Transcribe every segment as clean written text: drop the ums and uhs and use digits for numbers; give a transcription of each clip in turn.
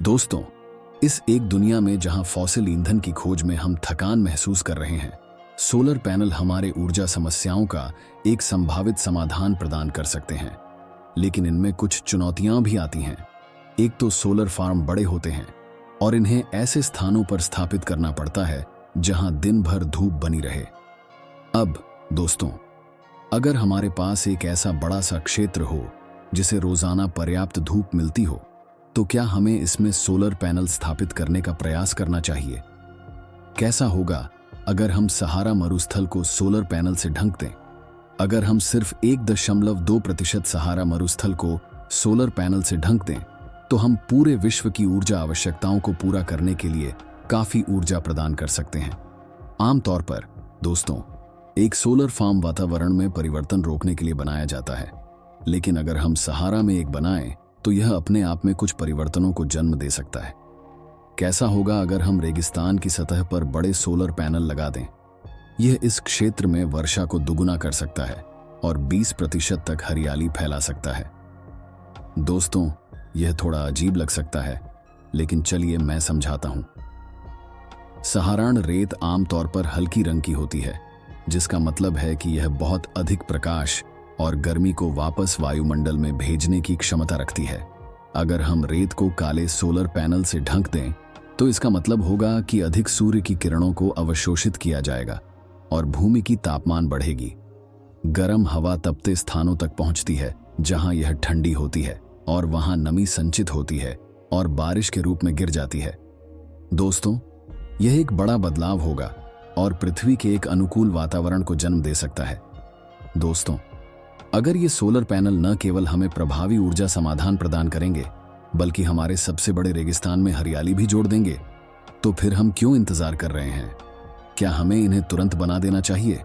दोस्तों, इस एक दुनिया में जहां फॉसिल ईंधन की खोज में हम थकान महसूस कर रहे हैं, सोलर पैनल हमारे ऊर्जा समस्याओं का एक संभावित समाधान प्रदान कर सकते हैं। लेकिन इनमें कुछ चुनौतियां भी आती हैं। एक तो सोलर फार्म बड़े होते हैं और इन्हें ऐसे स्थानों पर स्थापित करना पड़ता है जहां दिन भर धूप बनी रहे। अब दोस्तों, अगर हमारे पास एक ऐसा बड़ा सा क्षेत्र हो जिसे रोजाना पर्याप्त धूप मिलती हो, तो क्या हमें इसमें सोलर पैनल स्थापित करने का प्रयास करना चाहिए? कैसा होगा अगर हम सहारा मरुस्थल को सोलर पैनल से ढक दें? अगर हम सिर्फ 1.2% सहारा मरुस्थल को सोलर पैनल से ढक दें, तो हम पूरे विश्व की ऊर्जा आवश्यकताओं को पूरा करने के लिए काफी ऊर्जा प्रदान कर सकते हैं। आमतौर पर दोस्तों, एक सोलर फार्म वातावरण में परिवर्तन रोकने के लिए बनाया जाता है, लेकिन अगर हम सहारा में एक बनाएं, तो यह अपने आप में कुछ परिवर्तनों को जन्म दे सकता है। कैसा होगा अगर हम रेगिस्तान की सतह पर बड़े सोलर पैनल लगा दें? यह इस क्षेत्र में वर्षा को दुगुना कर सकता है और 20% तक हरियाली फैला सकता है। दोस्तों, यह थोड़ा अजीब लग सकता है, लेकिन चलिए मैं समझाता हूं। सहारान रेत आमतौर पर हल्की रंग की होती है, जिसका मतलब है कि यह बहुत अधिक प्रकाश और गर्मी को वापस वायुमंडल में भेजने की क्षमता रखती है। अगर हम रेत को काले सोलर पैनल से ढक दें, तो इसका मतलब होगा कि अधिक सूर्य की किरणों को अवशोषित किया जाएगा और भूमि की तापमान बढ़ेगी। गर्म हवा तपते स्थानों तक पहुंचती है जहां यह ठंडी होती है और वहां नमी संचित होती है और बारिश के रूप में गिर जाती है। दोस्तों, यह एक बड़ा बदलाव होगा और पृथ्वी के एक अनुकूल वातावरण को जन्म दे सकता है। दोस्तों, अगर ये सोलर पैनल न केवल हमें प्रभावी ऊर्जा समाधान प्रदान करेंगे, बल्कि हमारे सबसे बड़े रेगिस्तान में हरियाली भी जोड़ देंगे, तो फिर हम क्यों इंतजार कर रहे हैं? क्या हमें इन्हें तुरंत बना देना चाहिए?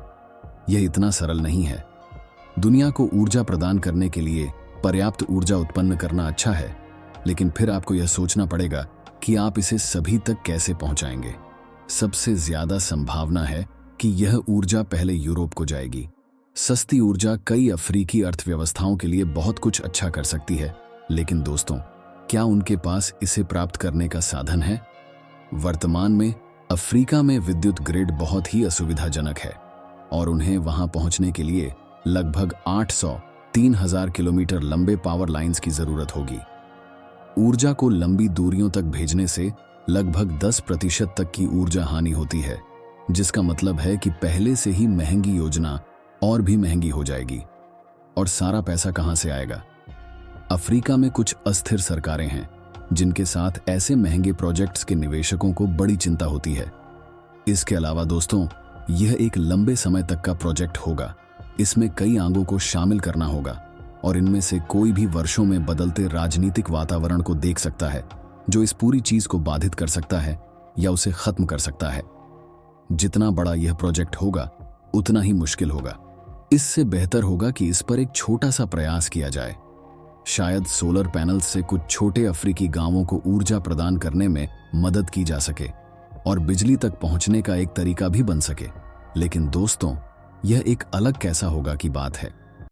यह इतना सरल नहीं है। दुनिया को ऊर्जा प्रदान करने के लिए पर्याप्त ऊर्जा उत्पन्न करना अच्छा है, लेकिन फिर आपको यह सोचना पड़ेगा कि आप इसे सभी तक कैसे पहुंचाएंगे। सबसे ज्यादा संभावना है कि यह ऊर्जा पहले यूरोप को जाएगी। सस्ती ऊर्जा कई अफ्रीकी अर्थव्यवस्थाओं के लिए बहुत कुछ अच्छा कर सकती है, लेकिन दोस्तों, क्या उनके पास इसे प्राप्त करने का साधन है? वर्तमान में अफ्रीका में विद्युत ग्रिड बहुत ही असुविधाजनक है और उन्हें वहां पहुंचने के लिए लगभग 800-3000 किलोमीटर लंबे पावर लाइंस की जरूरत होगी। ऊर्जा को लंबी दूरियों तक भेजने से लगभग 10% तक की ऊर्जा हानि होती है, जिसका मतलब है कि पहले से ही महंगी योजना और भी महंगी हो जाएगी। और सारा पैसा कहां से आएगा? अफ्रीका में कुछ अस्थिर सरकारें हैं जिनके साथ ऐसे महंगे प्रोजेक्ट्स के निवेशकों को बड़ी चिंता होती है। इसके अलावा दोस्तों, यह एक लंबे समय तक का प्रोजेक्ट होगा। इसमें कई आंगों को शामिल करना होगा और इनमें से कोई भी वर्षों में बदलते राजनीतिक वातावरण को देख सकता है, जो इस पूरी चीज को बाधित कर सकता है या उसे खत्म कर सकता है। जितना बड़ा यह प्रोजेक्ट होगा, उतना ही मुश्किल होगा। इससे बेहतर होगा कि इस पर एक छोटा सा प्रयास किया जाए। शायद सोलर पैनल से कुछ छोटे अफ्रीकी गांवों को ऊर्जा प्रदान करने में मदद की जा सके और बिजली तक पहुंचने का एक तरीका भी बन सके। लेकिन दोस्तों, यह एक अलग कैसा होगा की बात है।